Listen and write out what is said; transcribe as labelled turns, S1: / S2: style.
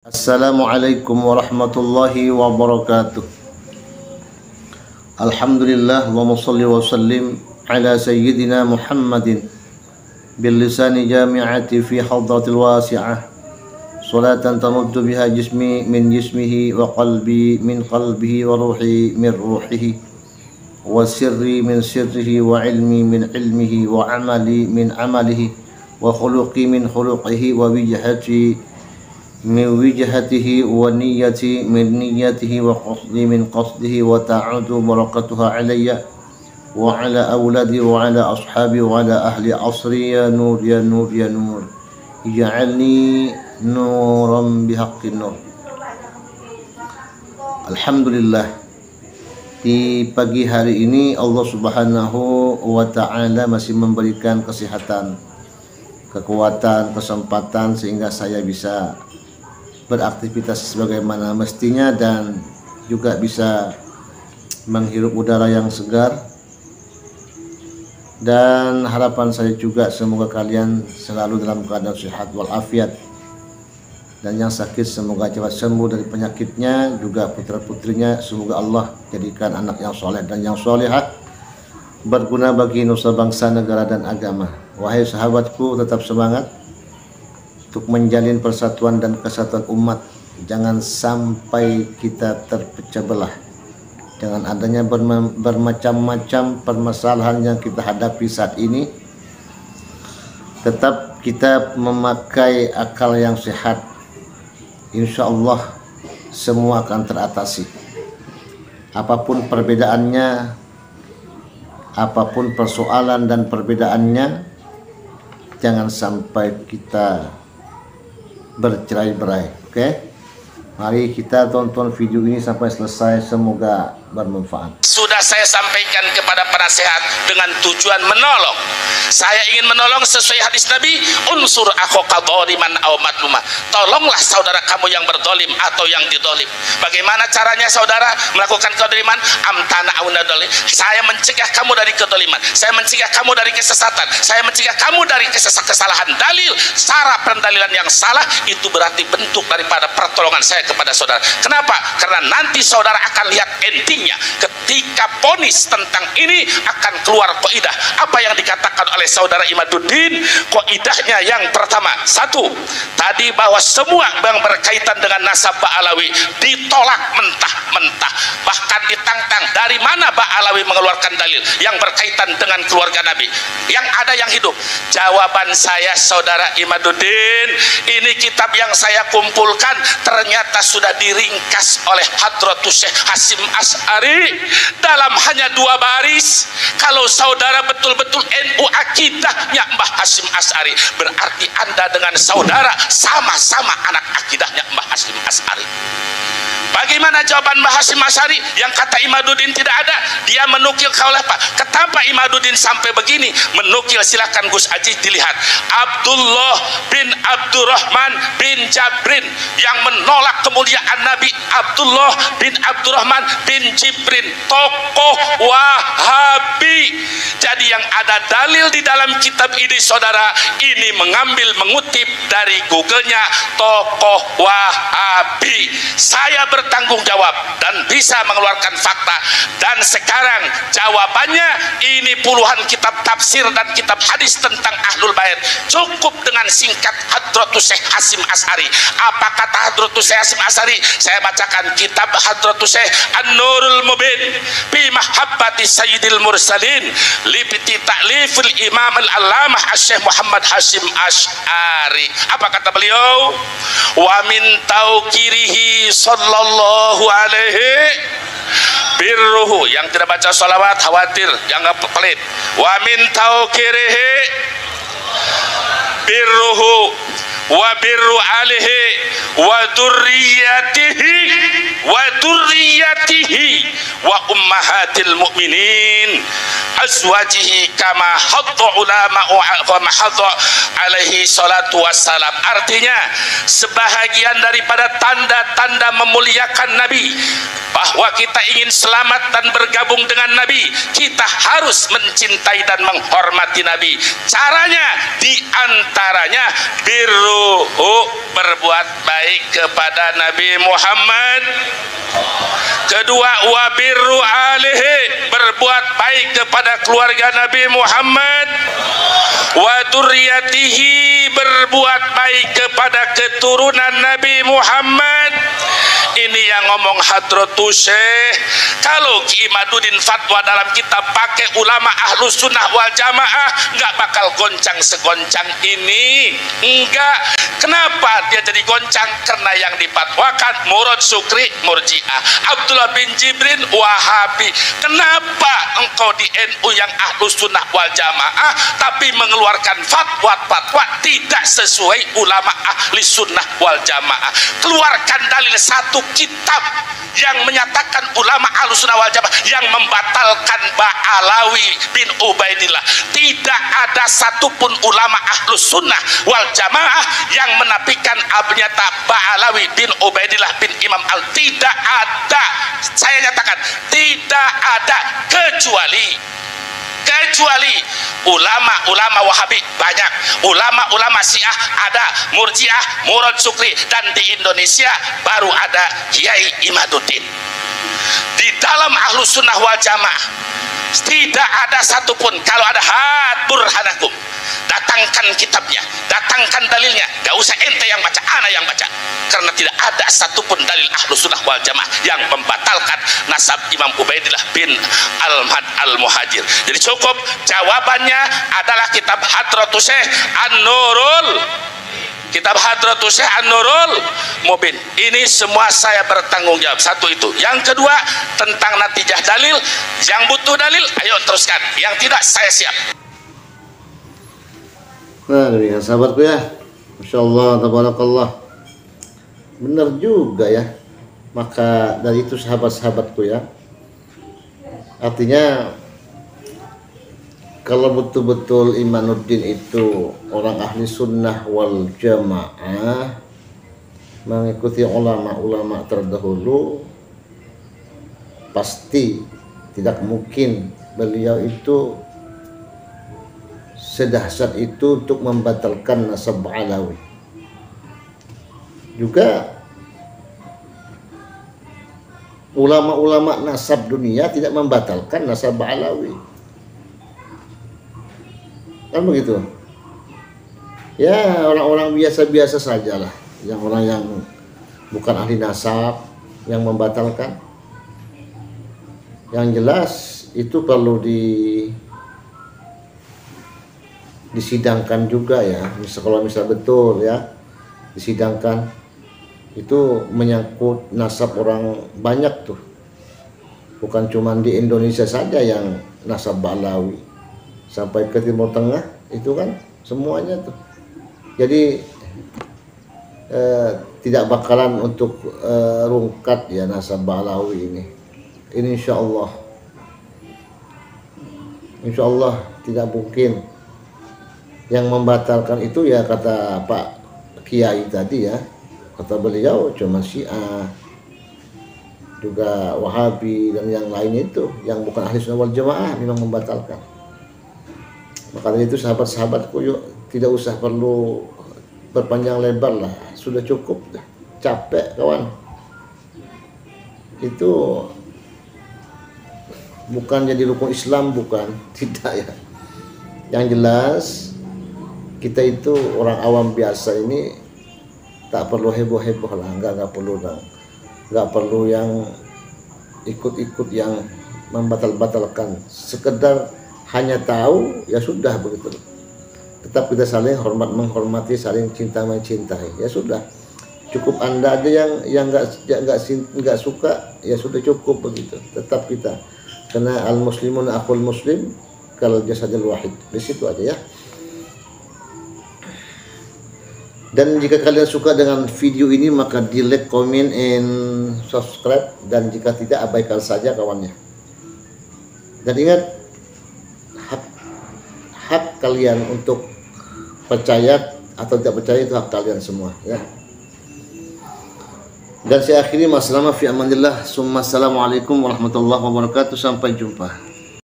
S1: Assalamualaikum warahmatullahi wabarakatuh. Alhamdulillah wa musalli wa sallim ala sayyidina Muhammadin bil lisani jami'ati fi hadratil wasi'ah salatan tamuddu biha jismi min jismihi wa qalbi min qalbihi wa ruhi min ruhihi wa sirri min sirrihi wa ilmi min ilmihi wa amali min amalihi wa khuluqi min khuluqihi wa wijhati min wijhatihi wa niyyati min niyyatihi wa qasdi min qasdihi wa ta'udu barakatuha alayya wa ala awladi wa ala ashabi wa ala ahli asri ya nur ya nur ya nur ij'alni nuran bihaqqin nur. Alhamdulillah, di pagi hari ini Allah Subhanahu wa ta'ala masih memberikan kesehatan, kekuatan, kesempatan sehingga saya bisa beraktivitas sebagaimana mestinya dan juga bisa menghirup udara yang segar. Dan harapan saya juga semoga kalian selalu dalam keadaan sehat walafiat, dan yang sakit semoga cepat sembuh dari penyakitnya, juga putra-putrinya semoga Allah jadikan anak yang soleh dan yang solehah, berguna bagi nusa bangsa, negara dan agama. Wahai sahabatku, tetap semangat untuk menjalin persatuan dan kesatuan umat. Jangan sampai kita terpecah belah dengan adanya bermacam-macam permasalahan yang kita hadapi saat ini. Tetap kita memakai akal yang sehat, insya Allah semua akan teratasi. Apapun perbedaannya, apapun persoalan dan perbedaannya, jangan sampai kita bercerai-berai. Oke? Mari kita tonton video ini sampai selesai, semoga bermanfaat.
S2: Sudah saya sampaikan kepada penasehat dengan tujuan menolong. Saya ingin menolong sesuai hadis Nabi, unsur akhaka dhaliman aw madluma. Tolonglah saudara kamu yang berdolim atau yang didolim. Bagaimana caranya saudara melakukan kedoliman? Amtana aunadoli. Saya mencegah kamu dari kedoliman, saya mencegah kamu dari kesesatan, saya mencegah kamu dari kesalahan dalil. Cara pendalilan yang salah itu berarti bentuk daripada pertolongan saya kepada saudara. Kenapa? Karena nanti saudara akan lihat endingnya. Ketika ponis tentang ini akan keluar kaidah apa yang dikatakan oleh saudara Imaduddin. Kaidahnya yang pertama, satu, tadi bahwa semua yang berkaitan dengan nasab Ba'alawi ditolak mentah-mentah, bahkan ditantang dari mana Ba'alawi mengeluarkan dalil yang berkaitan dengan keluarga Nabi, yang ada yang hidup. Jawaban saya saudara Imaduddin, ini kitab yang saya kumpulkan ternyata sudah diringkas oleh Hadratus Syekh Hasyim Asy'ari dalam hanya 2 baris. Kalau saudara betul-betul NU akidahnya Mbah Hasyim Asy'ari, berarti anda dengan saudara sama-sama anak akidahnya Mbah Hasyim Asy'ari. Bagaimana jawaban Mbah Hasyim Asy'ari yang kata Imaduddin tidak ada? Dia menukil kaulah Pak. Kenapa Imaduddin sampai begini menukil? Silakan Gus Aji dilihat. Abdullah bin Abdurrahman bin Jabrin yang menolak kemuliaan Nabi. Abdullah bin Abdurrahman bin Jibrin, tokoh Wahabi. Jadi yang ada dalil di dalam kitab ini saudara, ini mengutip dari Google-nya tokoh Wahabi. Saya bertanggung jawab dan bisa mengeluarkan fakta, dan sekarang jawabannya ini puluhan kitab tafsir dan kitab hadis tentang Ahlul Bait. Cukup dengan singkat Hadratus Syekh Hasyim Asy'ari. Apa kata Hadratus Syekh Hasyim Asy'ari? Saya bacakan kitab Hadratus Syekh An-Nurul Mubin fi Mahabbati Sayyidil Mursalin li ta'lifil Imam Al-Allamah Asy-Syaikh Muhammad Hasyim Asy'ari. Apa kata beliau? Wa min tauqirihi sallallahu alaihi birruhu. Yang tidak baca salawat khawatir jangan pelit. Wa min tauqirihi birruhu wa birru alihi wa durriyatihi wa ummahatil mu'minin azwajihi kama hadda ulama wa mahadha alaihi salatu wassalam. Artinya sebahagian daripada tanda-tanda memuliakan Nabi bahwa kita ingin selamat dan bergabung dengan Nabi, kita harus mencintai dan menghormati Nabi. Caranya diantaranya birruhu, berbuat baik kepada Nabi Muhammad. Kedua, wa birru alihi, berbuat baik kepada keluarga Nabi Muhammad. Wa dzurriyyatihi, berbuat baik kepada keturunan Nabi Muhammad. Ini yang ngomong Hadratus Syekh. Kalau Ki Imaduddin fatwa dalam kitab pakai ulama Ahlus Sunnah wal Jamaah, nggak bakal goncang segoncang ini. Enggak. Kenapa dia jadi goncang? Karena yang dipatwakan Murad Sukri Murji'ah, Abdullah bin Jibrin Wahabi. Kenapa engkau di NU yang Ahlus Sunnah wal Jamaah tapi mengeluarkan fatwa tidak sesuai ulama Ahli Sunnah wal Jamaah? Keluarkan dalil satu kitab yang menyatakan ulama Ahlus Sunnah wal Jamaah yang membatalkan Ba'alawi bin Ubaidillah. Tidak ada satupun ulama Ahlus Sunnah wal Jamaah yang menafikan abnyata Ba'alawi bin Ubaidillah bin Imam Al. Tidak ada. Saya nyatakan tidak ada, kecuali ulama-ulama Wahabi banyak, ulama-ulama Syiah ada, Murji'ah, Murad Sukri, dan di Indonesia baru ada Kiai Imaduddin. Di dalam Ahlus Sunnah wal Jamaah tidak ada satupun. Kalau ada, hat burhanakum, datangkan kitabnya, datangkan dalilnya. Gak usah ente yang baca, ana yang baca. Karena tidak ada satupun dalil Ahlus Sunnah wal Jamaah yang membatalkan nasab Imam Ubaidillah bin Al-Muhajir. Jadi cukup, jawabannya adalah kitab Hadratus Syekh An-Nurul, kitab Hadratus Syekh An-Nurul Mubin. Ini semua saya bertanggung jawab. Satu itu. Yang kedua, tentang natijah dalil. Yang butuh dalil, ayo teruskan. Yang tidak, saya siap.
S1: Nah, demikian sahabatku ya. Masya Allah, tabarakallah. Benar juga ya. Maka dari itu sahabat-sahabatku ya, artinya kalau betul-betul Imaduddin itu orang ahli sunnah wal jamaah, mengikuti ulama-ulama terdahulu, pasti tidak mungkin beliau itu sedahsyat itu untuk membatalkan nasab Alawi. Juga ulama-ulama nasab dunia tidak membatalkan nasab Alawi, kan begitu ya. Orang-orang biasa-biasa sajalah, yang orang yang bukan ahli nasab yang membatalkan. Yang jelas itu perlu disidangkan juga ya. Kalau misal betul ya disidangkan, itu menyangkut nasab orang banyak tuh, bukan cuma di Indonesia saja yang nasab Alawi, sampai ke Timur Tengah itu kan semuanya tuh. Jadi tidak bakalan untuk rungkat ya nasab Alawi ini insya Allah tidak mungkin. Yang membatalkan itu ya kata Pak Kiai tadi ya, kata beliau cuma Syiah, juga Wahabi dan yang lain itu yang bukan ahli sunnah wal jamaah memang membatalkan. Maka dari itu sahabat-sahabatku, yuk tidak usah perlu berpanjang lebar lah, sudah cukup, capek kawan. Itu bukan jadi rukun Islam, bukan, tidak ya. Yang jelas kita itu orang awam biasa ini tak perlu heboh-heboh lah, nggak perlu yang ikut-ikut yang membatal-batalkan. Sekedar hanya tahu ya sudah begitu. Tetap kita saling menghormati, saling cinta mencintai, ya sudah. Cukup Anda aja yang nggak suka, ya sudah cukup begitu. Tetap kita, karena al muslimun akhul muslim kal jasadil wahid, di situ aja ya. Dan jika kalian suka dengan video ini, maka di like, comment, and subscribe. Dan jika tidak, abaikan saja kawannya. Dan ingat, hak kalian untuk percaya atau tidak percaya itu hak kalian semua ya. Dan saya akhiri, wassalamu fi amanillah, summa assalamualaikum warahmatullahi wabarakatuh. Sampai jumpa.